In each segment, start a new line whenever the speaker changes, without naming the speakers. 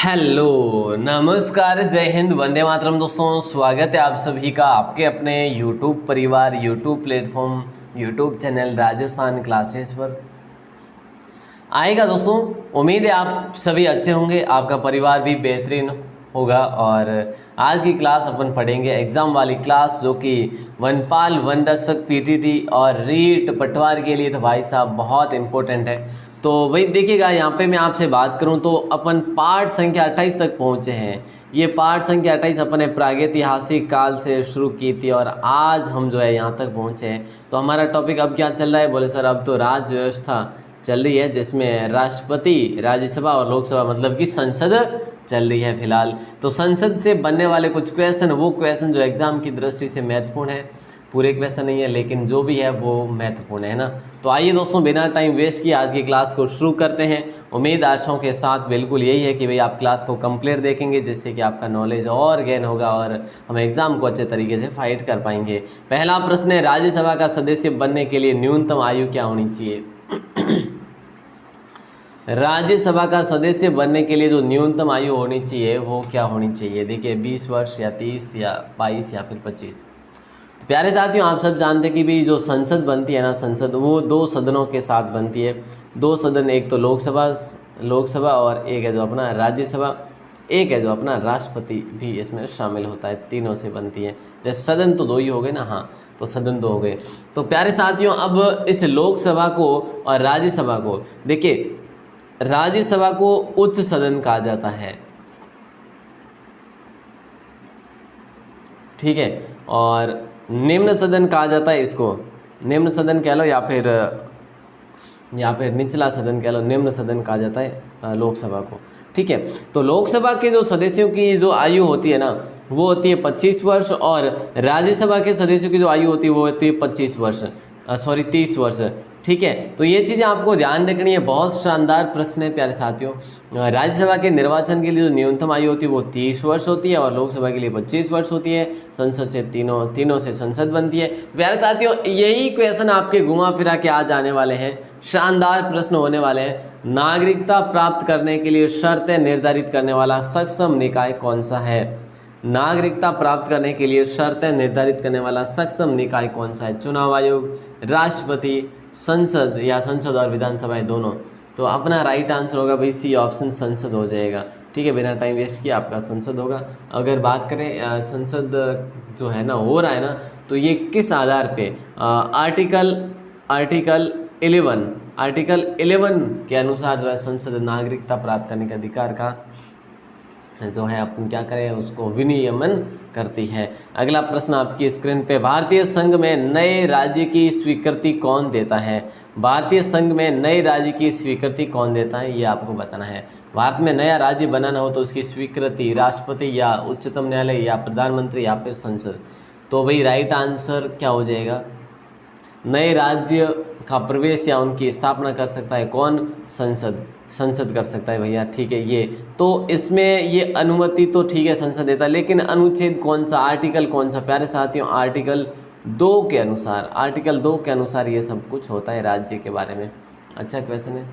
Hello नमस्कार जय हिंद वंदे मातरम। दोस्तों स्वागत है आप सभी का आपके अपने यूट्यूब परिवार YouTube platform YouTube channel Rajasthan classes पर आएगा। दोस्तों उम्मीद है आप सभी अच्छे होंगे, आपका परिवार भी बेहतरीन होगा। और आज की क्लास अपन पढ़ेंगे एग्ज़ाम वाली क्लास, जो कि वनपाल वन रक्षक पीटीटी और रीट पटवार के लिए तो भाई साहब बहुत इंपॉर्टेंट है। तो भाई देखिएगा, यहाँ पे मैं आपसे बात करूँ तो अपन पाठ संख्या 28 तक पहुँचे हैं। ये पाठ संख्या 28 अपन ने प्रागैतिहासिक काल से शुरू की थी और आज हम जो है यहाँ तक पहुँचे हैं। तो हमारा टॉपिक अब क्या चल रहा है? बोले सर अब तो राज व्यवस्था चल रही है, जिसमें राष्ट्रपति, राज्यसभा और लोकसभा मतलब कि संसद चल रही है फिलहाल। तो संसद से बनने वाले कुछ क्वेश्चन, वो क्वेश्चन जो एग्ज़ाम की दृष्टि से महत्वपूर्ण है, पूरे क्वेश्चन नहीं है लेकिन जो भी है वो महत्वपूर्ण है ना। तो आइए दोस्तों बिना टाइम वेस्ट किए आज की क्लास को शुरू करते हैं। उम्मीद आशाओं के साथ बिल्कुल यही है कि भाई आप क्लास को कंप्लीट देखेंगे, जिससे कि आपका नॉलेज और गेन होगा और हम एग्ज़ाम को अच्छे तरीके से फाइट कर पाएंगे। पहला प्रश्न है, राज्यसभा का सदस्य बनने के लिए न्यूनतम आयु क्या होनी चाहिए? राज्यसभा का सदस्य बनने के लिए जो न्यूनतम आयु होनी चाहिए वो क्या होनी चाहिए? देखिए 20 वर्ष या 30 या 22 या फिर 25। प्यारे साथियों, आप सब जानते हैं कि भी जो संसद बनती है ना, संसद वो दो सदनों के साथ बनती है। दो सदन, एक तो लोकसभा और एक है जो अपना राज्यसभा, एक है जो अपना राष्ट्रपति भी इसमें शामिल होता है। तीनों से बनती है। जैसे सदन तो दो ही हो गए ना, हाँ तो सदन दो हो गए। तो प्यारे साथियों, अब इस लोकसभा को और राज्यसभा को देखिए, राज्यसभा को उच्च सदन कहा जाता है, ठीक है, और निम्न सदन कहा जाता है इसको। निम्न सदन कह लो या फिर निचला सदन कह लो, निम्न सदन कहा जाता है लोकसभा को, ठीक है। तो लोकसभा के जो सदस्यों की जो आयु होती है ना, वो होती है 25 वर्ष और राज्यसभा के सदस्यों की जो आयु होती है वो होती है 30 वर्ष, ठीक है। तो ये चीज़ें आपको ध्यान रखनी है। बहुत शानदार प्रश्न है प्यारे साथियों। राज्यसभा के निर्वाचन के लिए जो न्यूनतम आयु होती है वो 30 वर्ष होती है और लोकसभा के लिए 25 वर्ष होती है। संसद से तीनों से संसद बनती है। प्यारे साथियों, यही क्वेश्चन आपके घुमा फिरा के आज आने वाले हैं। शानदार प्रश्न होने वाले हैं। नागरिकता प्राप्त करने के लिए शर्तें निर्धारित करने वाला सक्षम निकाय कौन सा है? नागरिकता प्राप्त करने के लिए शर्तें निर्धारित करने वाला सक्षम निकाय कौन सा है? चुनाव आयोग, राष्ट्रपति, संसद या संसद और विधानसभाएं दोनों। तो अपना राइट आंसर होगा भाई सी ऑप्शन, संसद हो जाएगा, ठीक है। बिना टाइम वेस्ट किए आपका संसद होगा। अगर बात करें संसद जो है ना हो रहा है ना, तो ये किस आधार पे? आर्टिकल 11 के अनुसार जो है संसद नागरिकता प्राप्त करने के अधिकार का जो है अपन क्या करें, उसको विनियमन करती है। अगला प्रश्न आपकी स्क्रीन पे, भारतीय संघ में नए राज्य की स्वीकृति कौन देता है? भारतीय संघ में नए राज्य की स्वीकृति कौन देता है, ये आपको बताना है। भारत में नया राज्य बनाना हो तो उसकी स्वीकृति राष्ट्रपति या उच्चतम न्यायालय या प्रधानमंत्री या फिर संसद। तो भाई राइट आंसर क्या हो जाएगा? नए राज्य का प्रवेश या उनकी स्थापना कर सकता है कौन? संसद कर सकता है भैया, ठीक है। ये तो इसमें ये अनुमति तो ठीक है संसद देता है, लेकिन अनुच्छेद कौन सा, आर्टिकल कौन सा? प्यारे साथियों, आर्टिकल 2 के अनुसार ये सब कुछ होता है राज्य के बारे में। अच्छा क्वेश्चन है।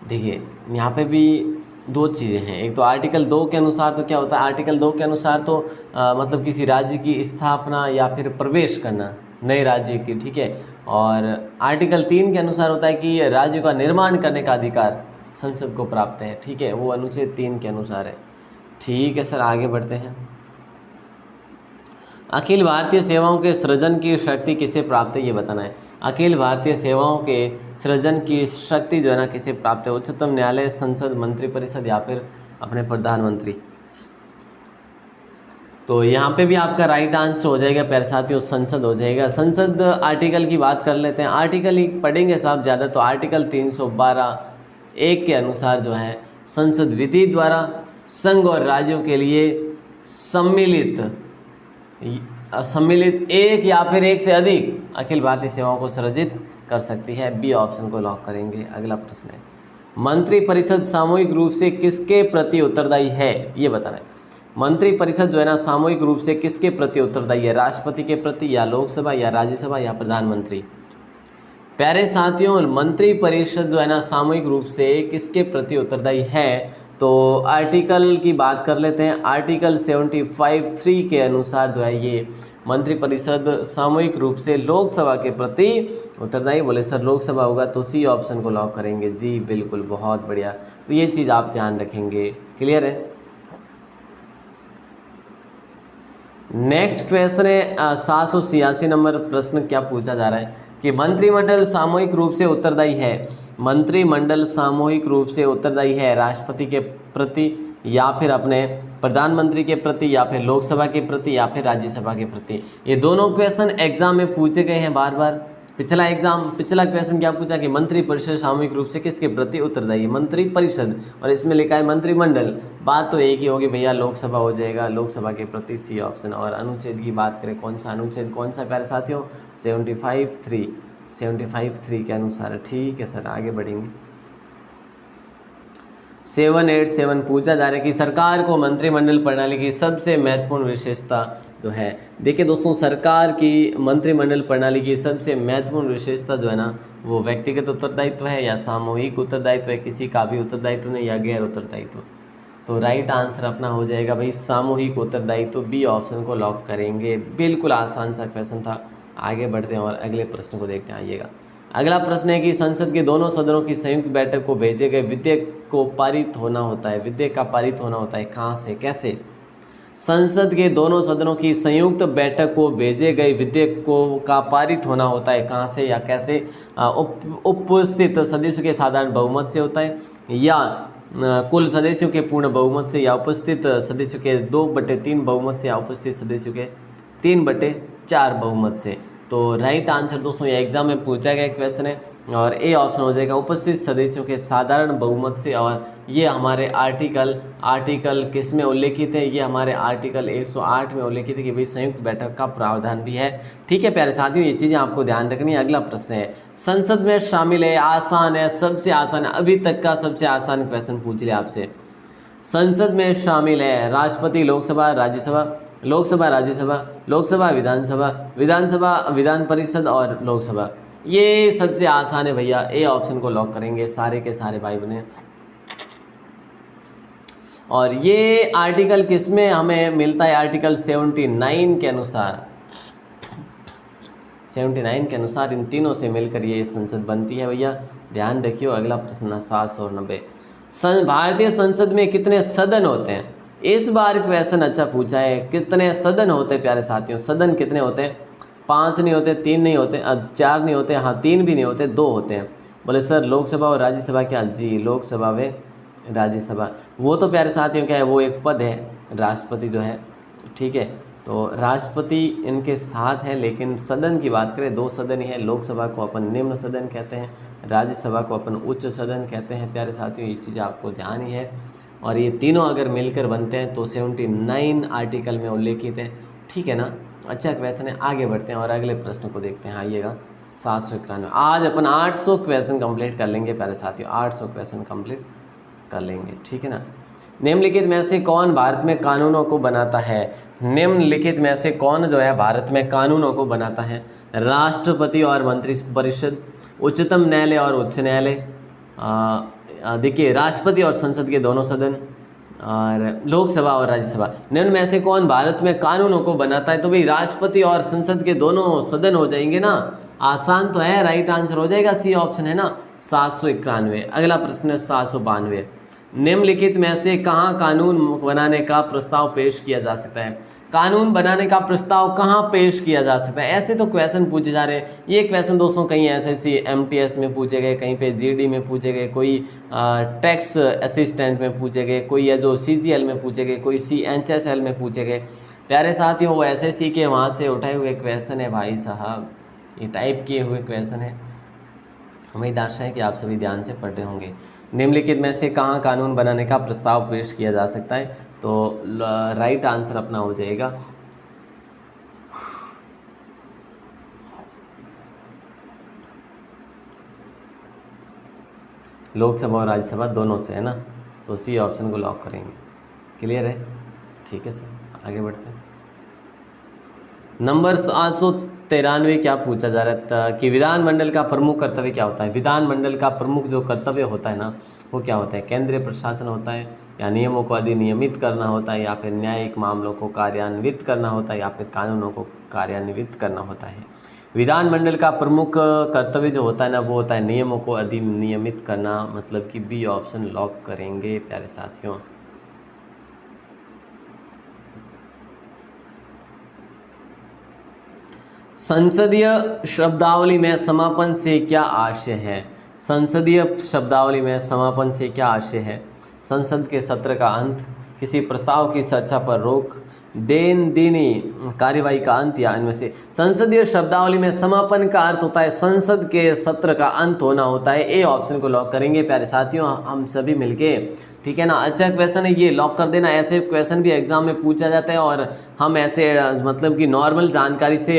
देखिए यहाँ पे भी दो चीज़ें हैं। एक तो आर्टिकल 2 के अनुसार तो क्या होता है? आर्टिकल 2 के अनुसार तो मतलब किसी राज्य की स्थापना या फिर प्रवेश करना नए राज्य की, ठीक है। और आर्टिकल 3 के अनुसार होता है कि राज्य का निर्माण करने का अधिकार संसद को प्राप्त है, ठीक है। वो अनुच्छेद 3 के अनुसार है, ठीक है सर। आगे बढ़ते हैं। अखिल भारतीय सेवाओं के सृजन की शक्ति किसे प्राप्त है, ये बताना है। अखिल भारतीय सेवाओं के सृजन की शक्ति जो है ना किसे प्राप्त है? उच्चतम न्यायालय, संसद, मंत्रिपरिषद या फिर अपने प्रधानमंत्री। तो यहाँ पे भी आपका राइट आंसर हो जाएगा प्यारे साथियों, संसद हो जाएगा। संसद आर्टिकल की बात कर लेते हैं। आर्टिकल ही पढ़ेंगे साहब ज़्यादा, तो आर्टिकल 312(1) के अनुसार जो है संसद विधि द्वारा संघ और राज्यों के लिए सम्मिलित एक या फिर एक से अधिक अखिल भारतीय सेवाओं को सृजित कर सकती है। बी ऑप्शन को लॉक करेंगे। अगला प्रश्न है, मंत्रिपरिषद सामूहिक रूप से किसके प्रति उत्तरदायी है, ये बताना है। मंत्रिपरिषद जो है ना सामूहिक रूप से किसके प्रति उत्तरदायी है? राष्ट्रपति के प्रति या लोकसभा या राज्यसभा या प्रधानमंत्री? प्यारे साथियों, मंत्री परिषद जो है ना सामूहिक रूप से किसके प्रति उत्तरदायी है? तो आर्टिकल की बात कर लेते हैं। आर्टिकल 75(3) के अनुसार जो है ये मंत्री परिषद सामूहिक रूप से लोकसभा के प्रति उत्तरदायी। बोले सर लोकसभा होगा तो सी ऑप्शन को लॉक करेंगे। जी बिल्कुल, बहुत बढ़िया। तो ये चीज़ आप ध्यान रखेंगे। क्लियर है? नेक्स्ट क्वेश्चन है 786 नंबर प्रश्न। क्या पूछा जा रहा है कि मंत्रिमंडल सामूहिक रूप से उत्तरदायी है। मंत्रिमंडल सामूहिक रूप से उत्तरदायी है राष्ट्रपति के प्रति या फिर अपने प्रधानमंत्री के प्रति या फिर लोकसभा के प्रति या फिर राज्यसभा के प्रति। ये दोनों क्वेश्चन एग्जाम में पूछे गए हैं बार बार। पिछला क्वेश्चन क्या पूछा कि मंत्री परिषद सामूहिक रूप से किसके प्रति उत्तरदायी? मंत्री परिषद, और इसमें लिखा है मंत्रिमंडल। बात तो एक ही होगी भैया, लोकसभा हो जाएगा, लोकसभा के प्रति सी ऑप्शन। और अनुच्छेद की बात करें, कौन सा अनुच्छेद, कौन सा प्यारे साथियों? 75(3) के अनुसार। ठीक है सर, आगे बढ़ेंगे। 787 पूछा जा रहा है कि सरकार को मंत्रिमंडल प्रणाली की सबसे महत्वपूर्ण विशेषता जो है। देखिए दोस्तों, सरकार की मंत्रिमंडल प्रणाली की सबसे महत्वपूर्ण विशेषता जो है ना, वो व्यक्तिगत उत्तरदायित्व है या सामूहिक उत्तरदायित्व है, किसी का भी उत्तरदायित्व नहीं, या गैर उत्तरदायित्व। तो राइट आंसर अपना हो जाएगा भाई सामूहिक उत्तरदायित्व। बी ऑप्शन को लॉक करेंगे। बिल्कुल आसान सा क्वेश्चन था। आगे बढ़ते हैं और अगले प्रश्न को देखते हैं। आइएगा, अगला प्रश्न है कि संसद के दोनों सदनों की संयुक्त बैठक को भेजे गए विधेयक को पारित होना होता है। विधेयक का पारित होना होता है कहाँ से, कैसे? संसद के दोनों सदनों की संयुक्त बैठक को भेजे गए विधेयक को का पारित होना होता है कहाँ से या कैसे? उपस्थित सदस्यों के साधारण बहुमत से होता है, या कुल सदस्यों के पूर्ण बहुमत से, या उपस्थित सदस्यों के 2/3 बहुमत से, या उपस्थित सदस्यों के 3/4 बहुमत से। तो राइट आंसर दोस्तों ये एग्जाम में पूछा गया क्वेश्चन है और ए ऑप्शन हो जाएगा उपस्थित सदस्यों के साधारण बहुमत से। और ये हमारे आर्टिकल किस में उल्लेखित है? ये हमारे आर्टिकल 108 में उल्लेखित है कि भाई संयुक्त बैठक का प्रावधान भी है। ठीक है प्यारे साथियों, ये चीज़ें आपको ध्यान रखनी है। अगला प्रश्न है, संसद में शामिल है, आसान है, सबसे आसान है, अभी तक का सबसे आसान क्वेश्चन पूछ लिया आपसे। संसद में शामिल है राष्ट्रपति, लोकसभा, राज्यसभा, लोकसभा राज्यसभा, लोकसभा विधानसभा, विधानसभा विधान परिषद और लोकसभा। ये सबसे आसान है भैया, ए ऑप्शन को लॉक करेंगे सारे के सारे भाई बने। और ये आर्टिकल किस में हमें मिलता है? आर्टिकल 79 के अनुसार। 79 के अनुसार इन तीनों से मिलकर ये संसद बनती है भैया, ध्यान रखियो। अगला प्रश्न 790, भारतीय संसद में कितने सदन होते हैं? इस बार क्वेश्चन अच्छा पूछा है, कितने सदन होते हैं प्यारे साथियों? सदन कितने होते हैं? 5 नहीं होते, 3 नहीं होते, 4 नहीं होते, हाँ 3 भी नहीं होते, 2 होते हैं। बोले सर लोकसभा और राज्यसभा क्या? जी लोकसभा व राज्यसभा। वो तो प्यारे साथियों क्या है, वो एक पद है, राष्ट्रपति जो है। ठीक है, तो राष्ट्रपति इनके साथ है, लेकिन सदन की बात करें 2 सदन ही है। लोकसभा को अपन निम्न सदन कहते हैं, राज्यसभा को अपन उच्च सदन कहते हैं। प्यारे साथियों ये चीज़ आपको ध्यान ही है। और ये तीनों अगर मिलकर बनते हैं तो 79 आर्टिकल में उल्लेखित है। ठीक है ना, अच्छा क्वेश्चन है। आगे बढ़ते हैं और अगले प्रश्न को देखते हैं। आइएगा 791। आज अपन 800 क्वेश्चन कंप्लीट कर लेंगे प्यारे साथियों, 800 क्वेश्चन कंप्लीट कर लेंगे। ठीक है ना। निम्नलिखित में से कौन भारत में कानूनों को बनाता है? निम्नलिखित में से कौन जो है भारत में कानूनों को बनाता है? राष्ट्रपति और मंत्रिपरिषद, उच्चतम न्यायालय और उच्च न्यायालय, देखिए राष्ट्रपति और संसद के दोनों सदन, और लोकसभा और राज्यसभा। निम्न में से कौन भारत में कानूनों को बनाता है? तो भाई राष्ट्रपति और संसद के दोनों सदन हो जाएंगे ना। आसान तो है, राइट आंसर हो जाएगा सी ऑप्शन है ना 791। अगला प्रश्न है 792, निम्नलिखित में से कहाँ कानून बनाने का प्रस्ताव पेश किया जा सकता है? कानून बनाने का प्रस्ताव कहाँ पेश किया जा सकता है? ऐसे तो क्वेश्चन पूछे जा रहे हैं। ये क्वेश्चन दोस्तों कहीं एसएससी एमटीएस में पूछे गए, कहीं पे जीडी में पूछे गए, कोई टैक्स असिस्टेंट में पूछे गए, कोई है जो सीजीएल में पूछे गए, कोई सीएचएसएल में पूछे गए। प्यारे साथियों वो एसएससी के वहाँ से उठाए हुए क्वेश्चन है भाई साहब, ये टाइप किए हुए क्वेश्चन है। उम्मीद आशा है कि आप सभी ध्यान से पढ़े होंगे। निम्नलिखित में से कहाँ कानून बनाने का प्रस्ताव पेश किया जा सकता है? तो राइट आंसर अपना हो जाएगा लोकसभा और राज्यसभा दोनों से, है ना। तो सी ऑप्शन को लॉक करेंगे। क्लियर है? ठीक है सर, आगे बढ़ते हैं। नंबर 793 क्या पूछा जा रहा था कि विधानमंडल का प्रमुख कर्तव्य क्या होता है। विधानमंडल का प्रमुख जो कर्तव्य होता है ना वो क्या होता है, केंद्रीय प्रशासन होता है, या नियमों को अधिनियमित करना होता है, या फिर न्यायिक मामलों को कार्यान्वित करना होता है, या फिर कानूनों को कार्यान्वित करना होता है। विधानमंडल का प्रमुख कर्तव्य जो होता है ना वो होता है नियमों को अधिनियमित करना, मतलब कि बी ऑप्शन लॉक करेंगे प्यारे साथियों। संसदीय शब्दावली में समापन से क्या आशय है। संसदीय शब्दावली में समापन से क्या आशय है। संसद के सत्र का अंत, किसी प्रस्ताव की चर्चा पर रोक, दैनंदिनी कार्यवाही का अंत, या इनमें से। संसदीय शब्दावली में समापन का अर्थ होता है संसद के सत्र का अंत होना होता है। ए ऑप्शन को लॉक करेंगे प्यारे साथियों हम सभी मिलके, ठीक है ना। अच्छा क्वेश्चन है ये, लॉक कर देना। ऐसे क्वेश्चन भी एग्जाम में पूछा जाता है और हम ऐसे मतलब कि नॉर्मल जानकारी से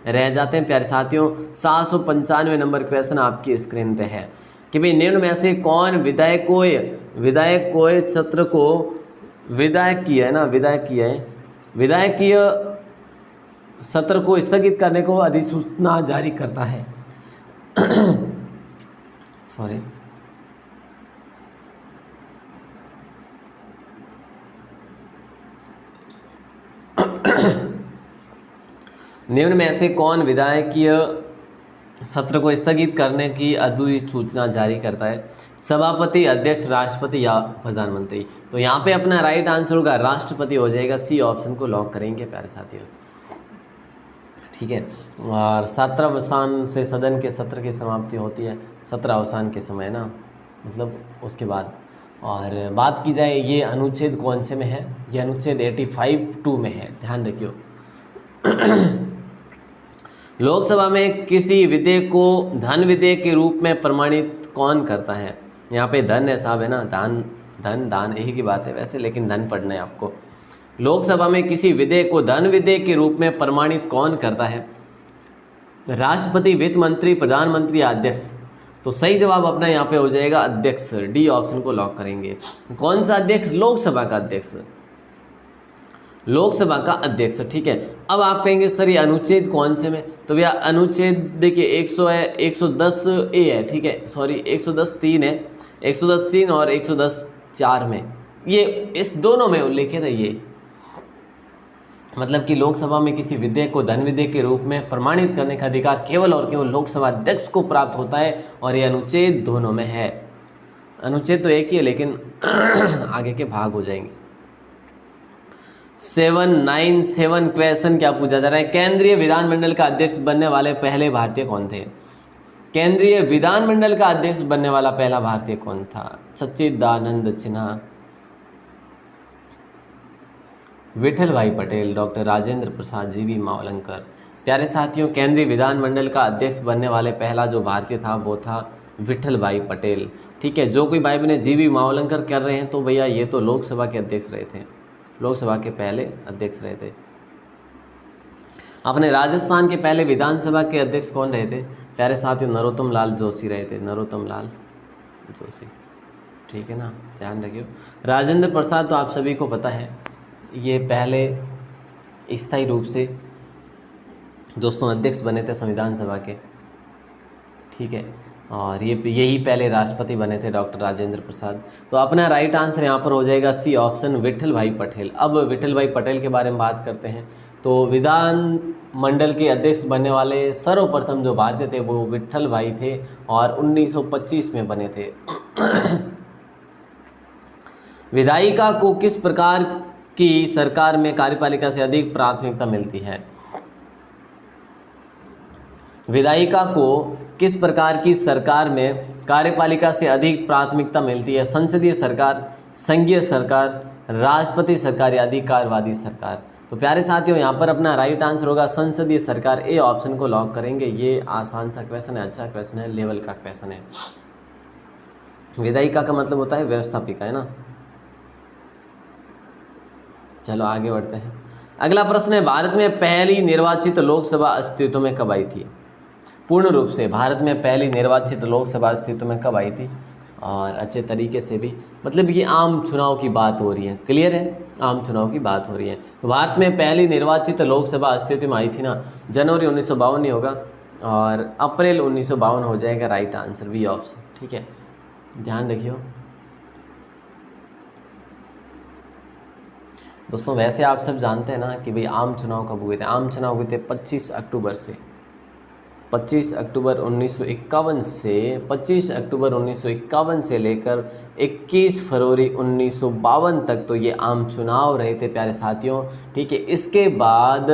रह जाते हैं प्यारे साथियों। 795 नंबर क्वेश्चन आपकी स्क्रीन पे है कि भाई निम्न में से कौन विधायकों सत्र को विधायकीय सत्र को स्थगित करने को अधिसूचना जारी करता है। सॉरी, निम्न में से कौन विधायकीय सत्र को स्थगित करने की अधिसूचना जारी करता है। सभापति, अध्यक्ष, राष्ट्रपति या प्रधानमंत्री। तो यहाँ पे अपना राइट आंसर होगा राष्ट्रपति हो जाएगा। सी ऑप्शन को लॉक करेंगे प्यारे साथियों, ठीक है। और सत्रावसान से सदन के सत्र की समाप्ति होती है, सत्रावसान के समय ना, मतलब उसके बाद। और बात की जाए ये अनुच्छेद कौन से में है, ये अनुच्छेद 85(2) में है, ध्यान रखियो। लोकसभा में किसी विधेयक को धन विधेयक के रूप में प्रमाणित कौन करता है। यहाँ पे धन है साहब, है ना, दान एक ही बात है वैसे, लेकिन धन पढ़ना है आपको। लोकसभा में किसी विधेयक को धन विधेयक के रूप में प्रमाणित कौन करता है। राष्ट्रपति, वित्त मंत्री, प्रधानमंत्री या अध्यक्ष। तो सही जवाब अपना यहाँ पे हो जाएगा अध्यक्ष। डी ऑप्शन को लॉक करेंगे। कौन सा अध्यक्ष, लोकसभा का अध्यक्ष, लोकसभा का अध्यक्ष, ठीक है। अब आप कहेंगे सर ये अनुच्छेद कौन से में, तो भैया अनुच्छेद देखिए 110(a) है, ठीक है, सॉरी 110(3) है, 110(3) और 110(4) में, ये इस दोनों में उल्लेखित है। ये मतलब कि लोकसभा में किसी विधेयक को धन विधेयक के रूप में प्रमाणित करने का अधिकार केवल और केवल लोकसभा अध्यक्ष को प्राप्त होता है, और ये अनुच्छेद दोनों में है। अनुच्छेद तो एक ही है लेकिन आगे के भाग हो जाएंगे। 797 क्वेश्चन क्या पूछा जा रहा है, केंद्रीय विधानमंडल का अध्यक्ष बनने वाले पहले भारतीय कौन थे। केंद्रीय विधानमंडल का अध्यक्ष बनने वाला पहला भारतीय कौन था। सच्चिदानंद सिन्हा, विठल भाई पटेल, डॉक्टर राजेंद्र प्रसाद, जीवी मावलंकर। प्यारे साथियों, केंद्रीय विधानमंडल का अध्यक्ष बनने वाले पहला जो भारतीय था वो था विठल भाई पटेल, ठीक है। जो कोई भाई बहन जीवी मावलंकर कर रहे हैं तो भैया ये तो लोकसभा के अध्यक्ष रहे थे, लोकसभा के पहले अध्यक्ष रहे थे। अपने राजस्थान के पहले विधानसभा के अध्यक्ष कौन रहे थे प्यारे साथियों, नरोत्तम लाल जोशी रहे थे, नरोत्तम लाल जोशी, ठीक है ना, ध्यान रखियो। राजेंद्र प्रसाद तो आप सभी को पता है, ये पहले स्थायी रूप से दोस्तों अध्यक्ष बने थे संविधान सभा के, ठीक है। और यही पहले राष्ट्रपति बने थे डॉक्टर राजेंद्र प्रसाद। तो अपना राइट आंसर यहाँ पर हो जाएगा सी ऑप्शन, विठल भाई पटेल। अब विठल भाई पटेल के बारे में बात करते हैं। तो विधान मंडल के अध्यक्ष बनने वाले सर्वप्रथम जो भारतीय थे वो विठल भाई थे और 1925 में बने थे। विधायिका को किस प्रकार की सरकार में कार्यपालिका से अधिक प्राथमिकता मिलती है। विधायिका को किस प्रकार की सरकार में कार्यपालिका से अधिक प्राथमिकता मिलती है। संसदीय सरकार, संघीय सरकार, राष्ट्रपति सरकार या अधिकारवादी सरकार। तो प्यारे साथियों, यहाँ पर अपना राइट आंसर होगा संसदीय सरकार। ए ऑप्शन को लॉक करेंगे। ये आसान सा क्वेश्चन है, अच्छा क्वेश्चन है, लेवल का क्वेश्चन है। विधायिका का मतलब होता है व्यवस्थापिका, है ना। चलो आगे बढ़ते हैं। अगला प्रश्न है, भारत में पहली निर्वाचित लोकसभा अस्तित्व में कब आई थी। पूर्ण रूप से भारत में पहली निर्वाचित लोकसभा अस्तित्व में कब आई थी। और अच्छे तरीके से भी, मतलब ये आम चुनाव की बात हो रही है, क्लियर है, आम चुनाव की बात हो रही है। तो भारत में पहली निर्वाचित लोकसभा अस्तित्व में आई थी ना, जनवरी 1952 नहीं होगा और अप्रैल 1952 हो जाएगा राइट आंसर, बी ऑप्शन। ठीक है, ध्यान रखियो दोस्तों। वैसे आप सब जानते हैं ना कि भाई आम चुनाव कब हुए थे। आम चुनाव हुए थे 25 अक्टूबर से, 25 अक्टूबर 1951 से 25 अक्टूबर 1951 से लेकर 21 फरवरी 1952 तक तो ये आम चुनाव रहे थे प्यारे साथियों। ठीक है, इसके बाद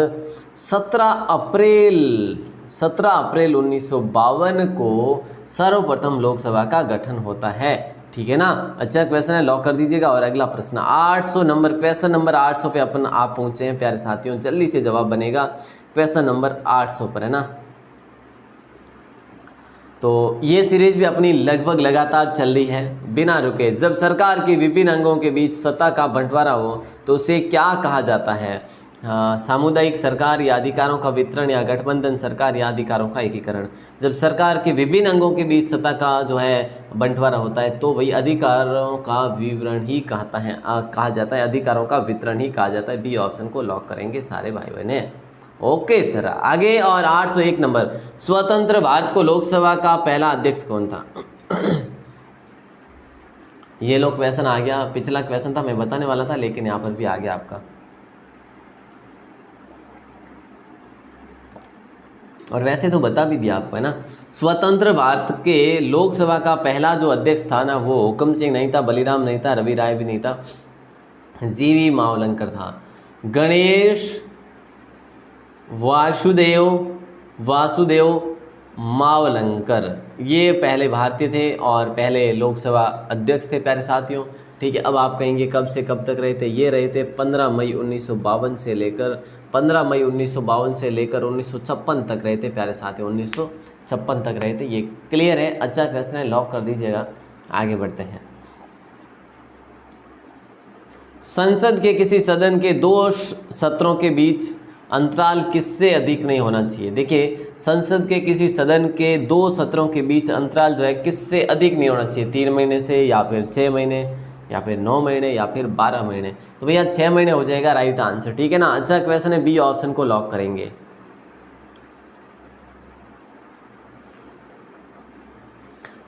17 अप्रैल 1952 को सर्वप्रथम लोकसभा का गठन होता है। ठीक है ना। अच्छा क्वेश्चन है, लॉक कर दीजिएगा। और अगला प्रश्न 800 नंबर, क्वेश्चन नंबर 800 पे अपन आप पहुंचे हैं प्यारे साथियों, जल्दी से जवाब बनेगा क्वेश्चन नंबर 800 पर, है ना। तो ये सीरीज भी अपनी लगभग लगातार चल रही है बिना रुके। जब सरकार के विभिन्न अंगों के बीच सत्ता का बंटवारा हो तो उसे क्या कहा जाता है? सामुदायिक सरकार या अधिकारों का वितरण या गठबंधन सरकार या अधिकारों का एकीकरण। जब सरकार के विभिन्न अंगों के बीच सत्ता का जो है बंटवारा होता है तो वही अधिकारों का विवरण ही कहा जाता है, अधिकारों का वितरण ही कहा जाता है। बी ऑप्शन को लॉक करेंगे सारे भाई बहने। ओके सर, आगे। और 801 नंबर, स्वतंत्र भारत को लोकसभा का पहला अध्यक्ष कौन था? ये लो क्वेश्चन आ गया, पिछला क्वेश्चन था मैं बताने वाला था लेकिन यहाँ पर भी आ गया आपका। और वैसे तो बता भी दिया आपको, है ना। स्वतंत्र भारत के लोकसभा का पहला जो अध्यक्ष था ना, वो हुक्म सिंह नहीं था, बलिराम नहीं था, रवि राय भी नहीं था, जीवी मावलंकर था। गणेश वासुदेव मावलंकर ये पहले भारतीय थे और पहले लोकसभा अध्यक्ष थे प्यारे साथियों। ठीक है, अब आप कहेंगे कब से कब तक रहे थे? ये रहे थे 15 मई 1952 से लेकर 1956 तक रहे थे प्यारे साथियों, 1956 तक रहे थे। ये क्लियर है? अच्छा क्वेश्चन है, लॉक कर दीजिएगा। आगे बढ़ते हैं। संसद के किसी सदन के 2 सत्रों के बीच अंतराल किससे अधिक नहीं होना चाहिए? देखिए, संसद के किसी सदन के 2 सत्रों के बीच अंतराल जो है किससे अधिक नहीं होना चाहिए? 3 महीने से, या फिर 6 महीने, या फिर 9 महीने, या फिर 12 महीने। तो भैया 6 महीने हो जाएगा राइट आंसर। ठीक है ना। अच्छा क्वेश्चन है, बी ऑप्शन को लॉक करेंगे।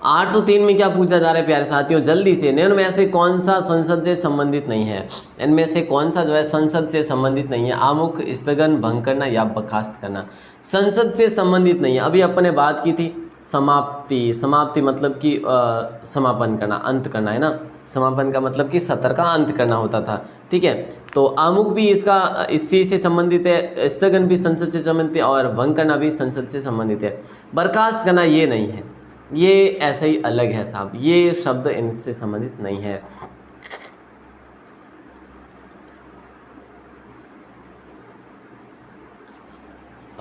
803 में क्या पूछा जा रहा है प्यारे साथियों? जल्दी से, निम्न में से कौन सा संसद से संबंधित नहीं है? इनमें से कौन सा जो है संसद से संबंधित नहीं है? आमुख, स्थगन, भंग करना या बर्खास्त करना। संसद से संबंधित नहीं है। अभी अपन ने बात की थी समाप्ति मतलब कि समापन करना, अंत करना, है ना। समापन का मतलब कि सत्र का अंत करना होता था। ठीक है, तो आमुख भी इसका इसी से संबंधित है, स्थगन भी संसद से संबंधित है और भंग करना भी संसद से संबंधित है। बर्खास्त करना ये नहीं है, ये ऐसे ही अलग है साहब, ये शब्द इनसे संबंधित नहीं है।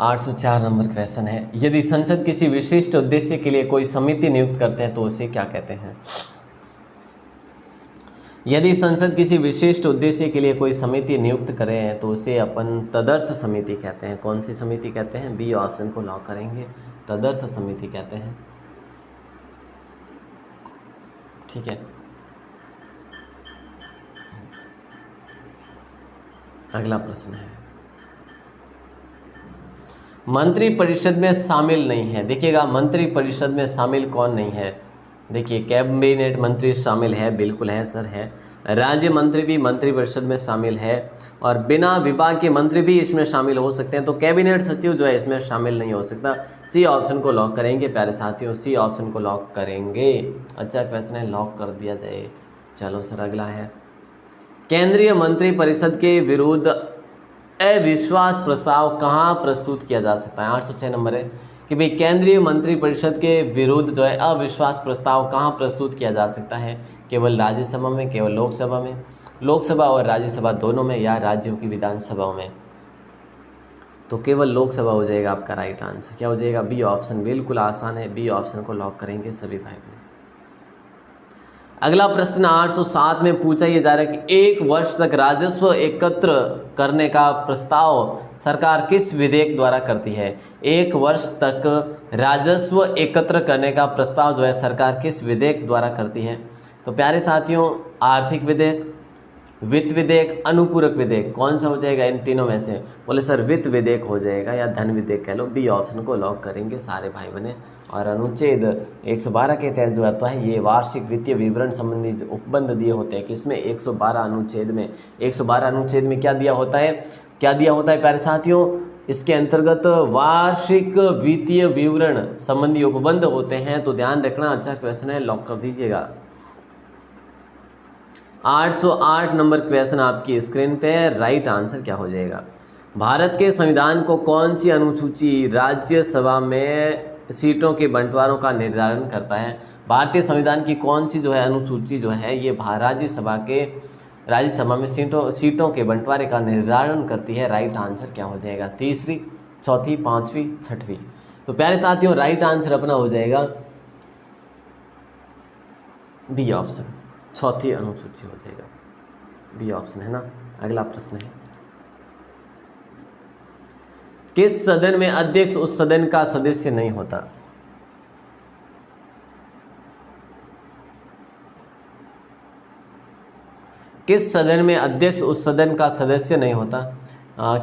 आठ सौ 4 नंबर क्वेश्चन है, यदि संसद किसी विशिष्ट उद्देश्य के लिए कोई समिति नियुक्त करते हैं तो उसे क्या कहते हैं? यदि संसद किसी विशिष्ट उद्देश्य के लिए कोई समिति नियुक्त करें तो उसे अपन तदर्थ समिति कहते हैं। कौन सी समिति कहते हैं? बी ऑप्शन को लॉक करेंगे, तदर्थ समिति कहते हैं। ठीक है, अगला प्रश्न है, मंत्रिपरिषद में शामिल नहीं है। देखिएगा, मंत्रिपरिषद में शामिल कौन नहीं है? देखिए, कैबिनेट मंत्री शामिल है, बिल्कुल है सर, है। राज्य मंत्री भी मंत्रिपरिषद में शामिल है और बिना विभाग के मंत्री भी इसमें शामिल हो सकते हैं। तो कैबिनेट सचिव जो है इसमें शामिल नहीं हो सकता। सी ऑप्शन को लॉक करेंगे प्यारे साथियों, सी ऑप्शन को लॉक करेंगे। अच्छा क्वेश्चन है, लॉक कर दिया जाए। चलो सर, अगला है, केंद्रीय मंत्रिपरिषद के विरुद्ध अविश्वास प्रस्ताव कहाँ प्रस्तुत किया जा सकता है? 806 नंबर है कि भाई केंद्रीय मंत्रिपरिषद के विरुद्ध जो है अविश्वास प्रस्ताव कहाँ प्रस्तुत किया जा सकता है? केवल राज्यसभा में, केवल लोकसभा में, लोकसभा और राज्यसभा दोनों में, या राज्यों की विधानसभाओं में? तो केवल लोकसभा हो जाएगा आपका राइट आंसर। क्या हो जाएगा? B option. बिल्कुल आसान है, बी ऑप्शन को लॉक करेंगे सभी भाई बहन। अगला प्रश्न 807 में पूछा ये जा रहा है कि एक वर्ष तक राजस्व एकत्र करने का प्रस्ताव सरकार किस विधेयक द्वारा करती है। एक वर्ष तक राजस्व एकत्र करने का प्रस्ताव जो है सरकार किस विधेयक द्वारा करती है। तो प्यारे साथियों, आर्थिक विधेयक, वित्त विधेयक, अनुपूरक विधेयक, कौन सा हो जाएगा इन तीनों में से। बोले सर वित्त विधेयक हो जाएगा या धन विधेयक कह लो। बी ऑप्शन को लॉक करेंगे सारे भाई बने। और अनुच्छेद 112 के तहत जो आता है ये वार्षिक वित्तीय विवरण संबंधी उपबंध दिए होते हैं किसमें, 112 अनुच्छेद में। 112 अनुच्छेद में क्या दिया होता है, क्या दिया होता है प्यारे साथियों, इसके अंतर्गत वार्षिक वित्तीय विवरण संबंधी उपबंध होते हैं। तो ध्यान रखना, अच्छा क्वेश्चन है, लॉक कर दीजिएगा। 808 नंबर क्वेश्चन आपकी स्क्रीन पे। राइट आंसर क्या हो जाएगा। भारत के संविधान को कौन सी अनुसूची राज्यसभा में सीटों के बंटवारों का निर्धारण करता है। भारतीय संविधान की कौन सी जो है अनुसूची जो है ये राज्यसभा में सीटों के बंटवारे का निर्धारण करती है। राइट आंसर क्या हो जाएगा, तीसरी, चौथी, पांचवी, छठवीं। तो प्यारे साथियों राइट आंसर अपना हो जाएगा बी ऑप्शन, चौथी अनुसूची हो जाएगा, बी ऑप्शन है ना। अगला प्रश्न है, किस सदन में अध्यक्ष उस सदन का सदस्य नहीं होता। किस सदन में अध्यक्ष उस सदन का सदस्य नहीं होता।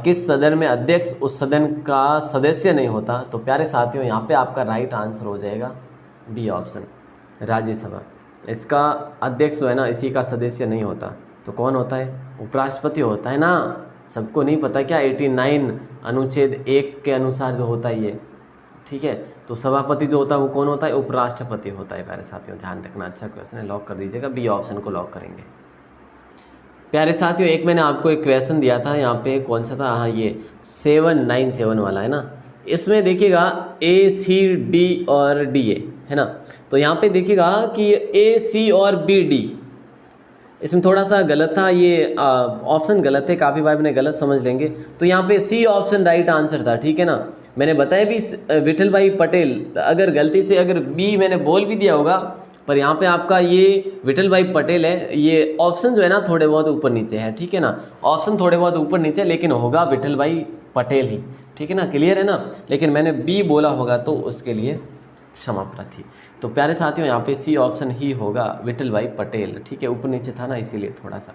किस सदन में अध्यक्ष उस सदन का सदस्य नहीं होता। तो प्यारे साथियों यहाँ पे आपका राइट आंसर हो जाएगा बी ऑप्शन, राज्यसभा। इसका अध्यक्ष जो है ना इसी का सदस्य नहीं होता। तो कौन होता है, उपराष्ट्रपति होता है ना। सबको नहीं पता क्या, 89 अनुच्छेद 1 के अनुसार जो होता है ये, ठीक है। तो सभापति जो होता है वो कौन होता है, उपराष्ट्रपति होता है। प्यारे साथियों ध्यान रखना, अच्छा क्वेश्चन है, लॉक कर दीजिएगा, बी ऑप्शन को लॉक करेंगे। प्यारे साथियों एक मैंने आपको एक क्वेश्चन दिया था यहाँ पे, कौन सा था, हाँ ये 797 वाला है ना। इसमें देखिएगा ए, सी, डी और डी है ना। तो यहाँ पे देखिएगा कि ए, सी और बी, डी, इसमें थोड़ा सा गलत था, ये ऑप्शन गलत है, काफ़ी बार मैंने गलत समझ लेंगे। तो यहाँ पे सी ऑप्शन राइट आंसर था, ठीक है ना। मैंने बताया भी विठल भाई पटेल, अगर गलती से अगर बी मैंने बोल भी दिया होगा, पर यहाँ पे आपका ये विठल भाई पटेल है। ये ऑप्शन जो है ना थोड़े बहुत ऊपर नीचे है, ठीक है ना। ऑप्शन थोड़े बहुत ऊपर नीचे, लेकिन होगा विठल भाई पटेल ही, ठीक है ना, क्लियर है ना। लेकिन मैंने बी बोला होगा तो उसके लिए क्षमा प्रार्थी। तो प्यारे साथियों यहाँ पे सी ऑप्शन ही होगा, विठल भाई पटेल, ठीक है। ऊपर नीचे था ना इसीलिए थोड़ा सा।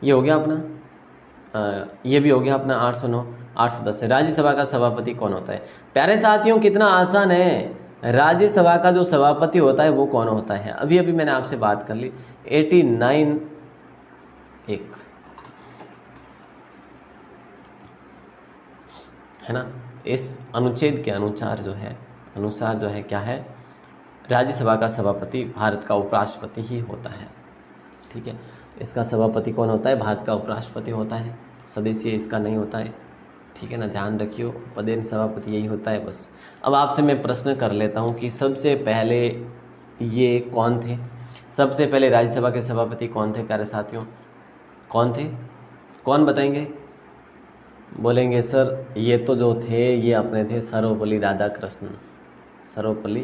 ये हो गया अपना, ये भी हो गया अपना 809। 810 से राज्यसभा का सभापति कौन होता है। प्यारे साथियों कितना आसान है, राज्यसभा का जो सभापति होता है वो कौन होता है। अभी अभी मैंने आपसे बात कर ली, 89 एक है ना। इस अनुच्छेद के अनुसार जो है क्या है, राज्यसभा का सभापति भारत का उपराष्ट्रपति ही होता है, ठीक है। इसका सभापति कौन होता है, भारत का उपराष्ट्रपति होता है, सदस्य इसका नहीं होता है, ठीक है ना। ध्यान रखियो, पदेन सभापति यही होता है बस। अब आपसे मैं प्रश्न कर लेता हूँ कि सबसे पहले ये कौन थे, सबसे पहले राज्यसभा के सभापति कौन थे प्यारे साथियों, कौन थे, कौन बताएंगे। बोलेंगे सर ये तो जो थे ये अपने थे सर्वपल्ली राधाकृष्णन, सर्वपल्ली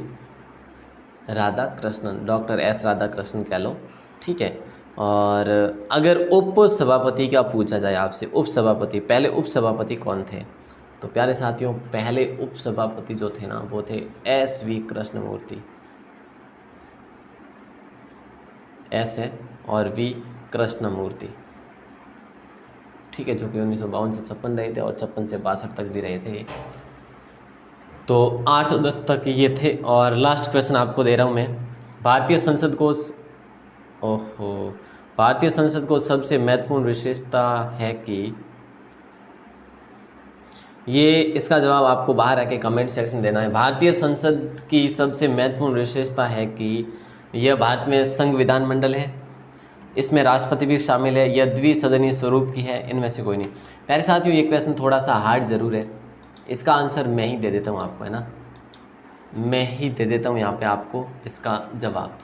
राधाकृष्णन, डॉक्टर एस राधाकृष्णन कह लो, ठीक है। और अगर उप सभापति का पूछा जाए आपसे, उप सभापति, पहले उप सभापति कौन थे, तो प्यारे साथियों पहले उप सभापति जो थे ना वो थे एस वी कृष्णमूर्ति, एस है और वी कृष्णमूर्ति, ठीक है, जो कि 1952 से 56 रहे थे और 56 से 62 तक भी रहे थे। तो 810 तक ये थे। और लास्ट क्वेश्चन आपको दे रहा हूँ मैं, भारतीय संसद को सबसे महत्वपूर्ण विशेषता है कि, ये इसका जवाब आपको बाहर आके कमेंट सेक्शन में देना है। भारतीय संसद की सबसे महत्वपूर्ण विशेषता है कि यह भारत में संविधान मंडल है, इसमें राष्ट्रपति भी शामिल है, यह द्विसदनीय स्वरूप की है, इनमें से कोई नहीं। प्यारे साथियों ये क्वेश्चन थोड़ा सा हार्ड ज़रूर है, इसका आंसर मैं ही दे देता हूँ आपको, है ना, मैं ही दे देता हूँ यहाँ पे आपको इसका जवाब।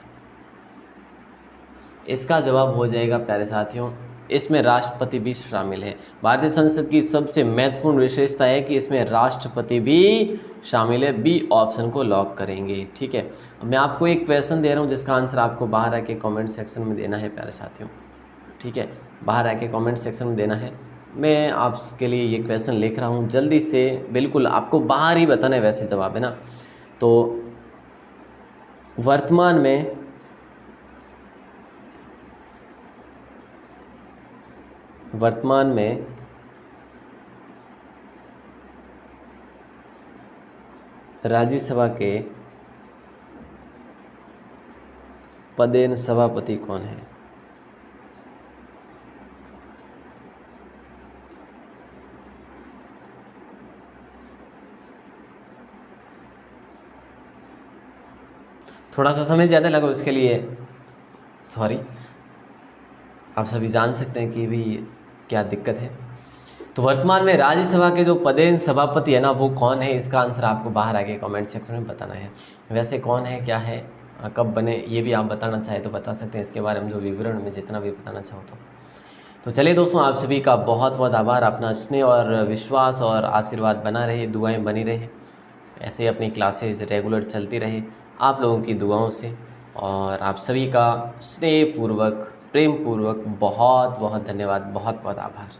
इसका जवाब हो जाएगा प्यारे साथियों इसमें राष्ट्रपति भी शामिल है। भारतीय संसद की सबसे महत्वपूर्ण विशेषता है कि इसमें राष्ट्रपति भी शामिल है। बी ऑप्शन को लॉक करेंगे। ठीक है, मैं आपको एक क्वेश्चन दे रहा हूँ जिसका आंसर आपको बाहर आके कमेंट सेक्शन में देना है प्यारे साथियों। ठीक है, बाहर आके कमेंट सेक्शन में देना है। मैं आपके लिए ये क्वेश्चन लिख रहा हूँ, जल्दी से, बिल्कुल आपको बाहर ही बताना है वैसे जवाब है ना। तो वर्तमान में राज्यसभा के पदेन सभापति कौन है? थोड़ा सा समय ज़्यादा लगा उसके लिए सॉरी। आप सभी जान सकते हैं कि भी क्या दिक्कत है। तो वर्तमान में राज्यसभा के जो पदेन सभापति है ना, वो कौन है, इसका आंसर आपको बाहर आके कमेंट सेक्शन में बताना है। वैसे कौन है, क्या है, कब बने, ये भी आप बताना चाहे तो बता सकते हैं। इसके बारे में जो विवरण में जितना भी बताना चाहो तो चलिए दोस्तों, आप सभी का बहुत बहुत आभार। अपना स्नेह और विश्वास और आशीर्वाद बना रहे, दुआएं बनी रहे, ऐसे अपनी क्लासेस रेगुलर चलती रहे आप लोगों की दुआओं से। और आप सभी का स्नेहपूर्वक, प्रेमपूर्वक बहुत बहुत धन्यवाद, बहुत बहुत आभार।